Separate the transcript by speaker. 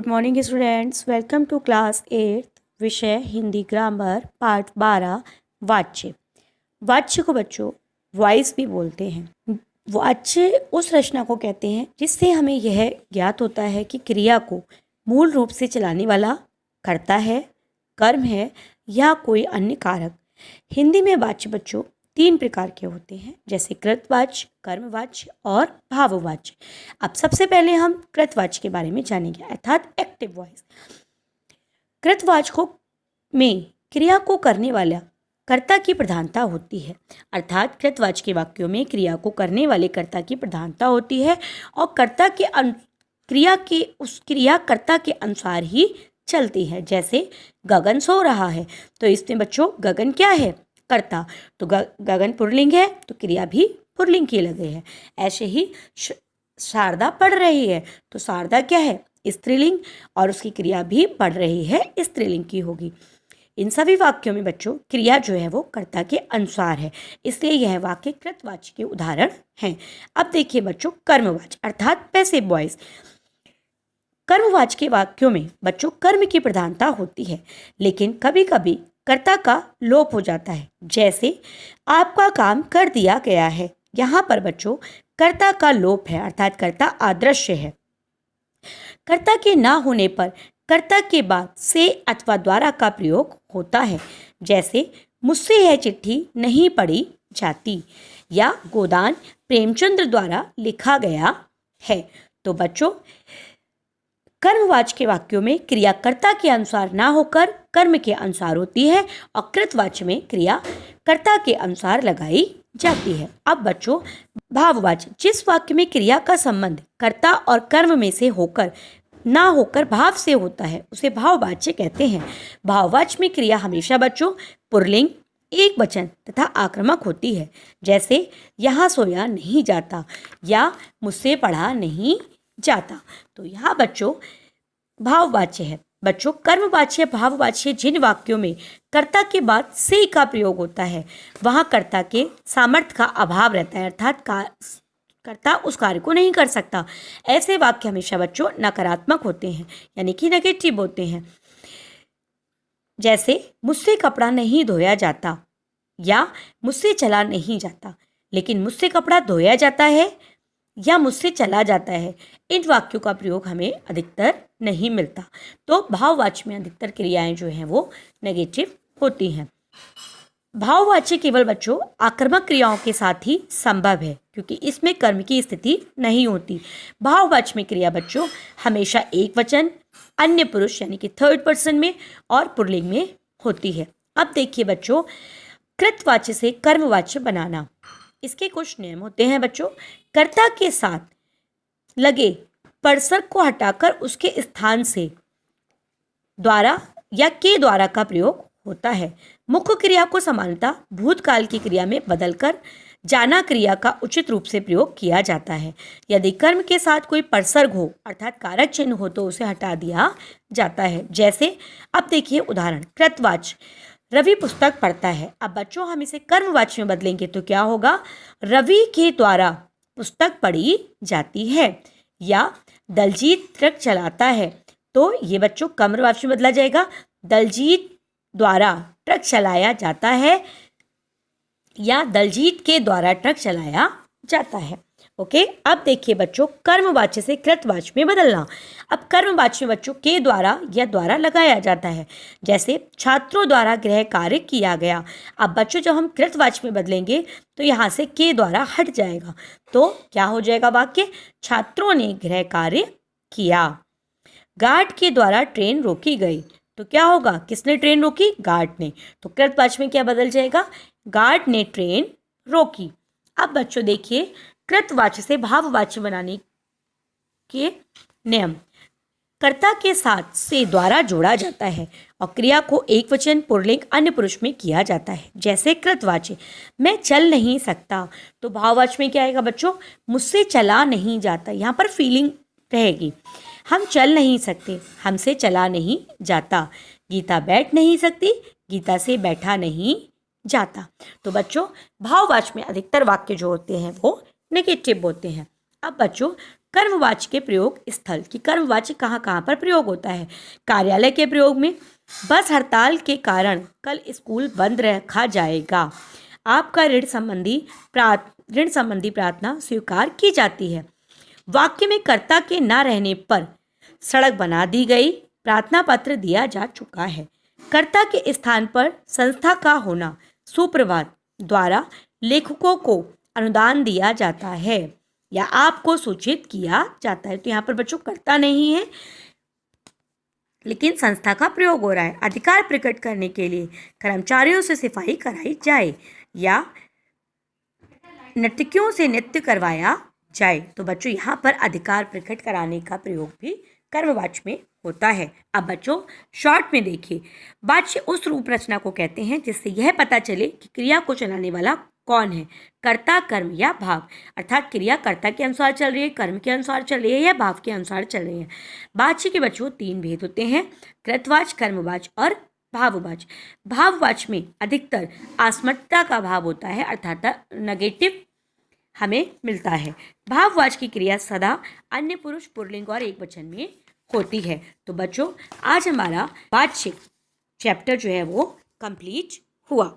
Speaker 1: Good morning students, welcome to class 8 विषय Hindi grammar part 12 वाच्य। वाच्य को बच्चों वॉइस भी बोलते हैं। वाच्य उस रचना को कहते हैं जिससे हमें यह ज्ञात होता है कि क्रिया को मूल रूप से चलाने वाला कर्ता है, कर्म है या कोई अन्य कारक। हिंदी में वाच्य बच्चों 3 प्रकार के होते हैं, जैसे कृतवाच्य, कर्मवाच्य और भाववाच्य। अब सबसे पहले हम कृतवाच्य के बारे में जानेंगे, अर्थात एक्टिव वॉइस। कृतवाच्य में क्रिया को करने वाला कर्ता की प्रधानता होती है, अर्थात कृतवाच्य के वाक्यों में क्रिया को करने वाले कर्ता की प्रधानता होती है और कर्ता के क्रिया कर्ता के अनुसार ही चलती है। जैसे गगन सो रहा है, तो इसमें बच्चों गगन क्या है? कर्ता। तो गगन पुल्लिंग है तो क्रिया भी पुल्लिंग की लगे है। ऐसे ही शारदा पढ़ रही है तो शारदा क्या है? स्त्रीलिंग, और उसकी क्रिया भी पढ़ रही है स्त्रीलिंग की होगी। इन सभी वाक्यों में बच्चों क्रिया जो है वो कर्ता के अनुसार है, इसलिए यह वाक्य कृतवाच्य के उदाहरण हैं। अब देखिए बच्चों कर्मवाच्य अर्थात पैसिव वॉइस। कर्मवाच्य के वाक्यों में बच्चों कर्म की प्रधानता होती है, लेकिन कभी कभी कर्ता का लोप हो जाता है। जैसे आपका काम कर दिया गया है, यहाँ पर बच्चों कर्ता का लोप है, अर्थात कर्ता अदृश्य है। कर्ता के ना होने पर कर्ता के बाद से अथवा द्वारा का प्रयोग होता है। जैसे मुझसे यह चिट्ठी नहीं पढ़ी जाती या गोदान प्रेमचंद्र द्वारा लिखा गया है। तो बच्चों कर्मवाच्य के वाक्यों में क्रिया कर्ता के अनुसार ना होकर कर्म के अनुसार होती है और कृतवाच्य में क्रिया कर्ता के अनुसार लगाई जाती है। अब बच्चों भाववाच्य, जिस वाक्य में क्रिया का संबंध कर्ता और कर्म में से होकर ना होकर भाव से होता है उसे भाववाच्य कहते हैं। भाववाच्य में क्रिया हमेशा बच्चों पुल्लिंग, एक वचन तथा आक्रामक होती है। जैसे यहाँ सोया नहीं जाता या मुझसे पढ़ा नहीं जाता, तो यहाँ बच्चों भाववाच्य है। बच्चों कर्मवाच्य भाववाच्य जिन वाक्यों में कर्ता के बाद से का प्रयोग होता है वहाँ कर्ता के सामर्थ्य का अभाव रहता है, अर्थात कर्ता उस कार्य को नहीं कर सकता। ऐसे वाक्य हमेशा बच्चों नकारात्मक होते हैं, यानी कि नेगेटिव होते हैं। जैसे मुझसे कपड़ा नहीं धोया जाता या मुझसे चला नहीं जाता, लेकिन मुझसे कपड़ा धोया जाता है या मुझसे चला जाता है, इन वाक्यों का प्रयोग हमें अधिकतर नहीं मिलता। तो भाववाच्य में अधिकतर क्रियाएं जो हैं वो नेगेटिव होती हैं। भाववाच्य केवल बच्चों आक्रामक क्रियाओं के साथ ही संभव है, क्योंकि इसमें कर्म की स्थिति नहीं होती। भाववाच्य में क्रिया बच्चों हमेशा एक वचन, अन्य पुरुष यानी कि थर्ड पर्सन में और पुल्लिंग में होती है। अब देखिए बच्चों कृतवाच्य से कर्मवाच्य बनाना, इसके कुछ नियम होते हैं बच्चों। कर्ता के साथ लगे पर्सन को हटाकर उसके स्थान से द्वारा या के द्वारा का प्रयोग होता है। मुख्य क्रिया को समानता भूतकाल की क्रिया में बदलकर जाना क्रिया का उचित रूप से प्रयोग किया जाता है। यदि कर्म के साथ कोई परसर्ग हो अर्थात कारक चिन्ह हो तो उसे हटा दिया जाता है। जैसे अब देखिए उदाहरण, कृतवाच्य रवि पुस्तक पढ़ता है। अब बच्चों हम इसे कर्मवाच्य में बदलेंगे तो क्या होगा? रवि के द्वारा पुस्तक पढ़ी जाती है। या दलजीत ट्रक चलाता है, तो ये बच्चों कर्मवाच्य में बदला जाएगा, दलजीत द्वारा ट्रक चलाया जाता है या दलजीत के द्वारा ट्रक चलाया जाता है। ओके, अब देखिए बच्चों कर्मवाच्य से कृतवाच्य में बदलना। अब कर्मवाच्य में बच्चों के द्वारा या द्वारा लगाया जाता है। जैसे छात्रों द्वारा गृह कार्य किया गया। अब बच्चों जब हम कृतवाच्य में बदलेंगे तो यहाँ से के द्वारा हट जाएगा, तो क्या हो जाएगा वाक्य? छात्रों ने गृह कार्य किया। गार्ड के द्वारा ट्रेन रोकी गई, तो क्या होगा? किसने ट्रेन रोकी? गार्ड ने। तो कृतवाच्य में क्या बदल जाएगा? गार्ड ने ट्रेन रोकी। अब बच्चों देखिए कृतवाच्य से भाववाच्य बनाने के नियम। कर्ता के साथ से द्वारा जोड़ा जाता है और क्रिया को एक वचन, पुल्लिंग, अन्य पुरुष में किया जाता है। जैसे कृतवाच्य मैं चल नहीं सकता, तो भाववाच्य में क्या आएगा बच्चों? मुझसे चला नहीं जाता। यहाँ पर फीलिंग रहेगी। हम चल नहीं सकते, हमसे चला नहीं जाता। गीता बैठ नहीं सकती, गीता से बैठा नहीं जाता। तो बच्चों भाववाच्य में अधिकतर वाक्य जो होते हैं वो नेगेटिव होते हैं। अब बच्चों कर्मवाची के प्रयोग स्थल कि कर्मवाची कहाँ कहाँ पर प्रयोग होता है। कार्यालय के प्रयोग में, बस हड़ताल के कारण कल स्कूल बंद रखा जाएगा। आपका ऋण संबंधी प्रार्थना स्वीकार की जाती है। वाक्य में कर्ता के ना रहने पर सड़क बना दी गई, प्रार्थना पत्र दिया जा चुका है। कर्ता के स्थान पर संस्था का होना, सुप्रभात द्वारा लेखकों को अनुदान दिया जाता है या आपको सूचित किया जाता है। तो यहाँ पर बच्चों कर्ता नहीं है लेकिन संस्था का प्रयोग हो रहा है। अधिकार प्रकट करने के लिए कर्मचारियों से सफाई कराई जाए या नर्तकियों से नृत्य करवाया जाए। तो बच्चों यहाँ पर अधिकार प्रकट कराने का प्रयोग भी कर्मवाच्य में होता है। अब बच्चों शॉर्ट में देखिए, वाच्य उस रूप रचना को कहते हैं जिससे यह पता चले कि क्रिया को चलाने वाला कौन है, कर्ता, कर्म या भाव। अर्थात क्रिया कर्ता के अनुसार चल रही है, कर्म के अनुसार चल रही है या भाव के अनुसार चल रही है। वाच्य के बच्चों 3 भेद होते हैं, कृतवाच्य, कर्मवाच्य और भाववाच्य। भाववाच्य में अधिकतर आस्मत्ता का भाव होता है, अर्थात नेगेटिव हमें मिलता है। भाववाच्य की क्रिया सदा अन्य पुरुष, पुल्लिंग और एकवचन में होती है। तो बच्चों आज हमारा वाच्य चैप्टर जो है वो कंप्लीट हुआ।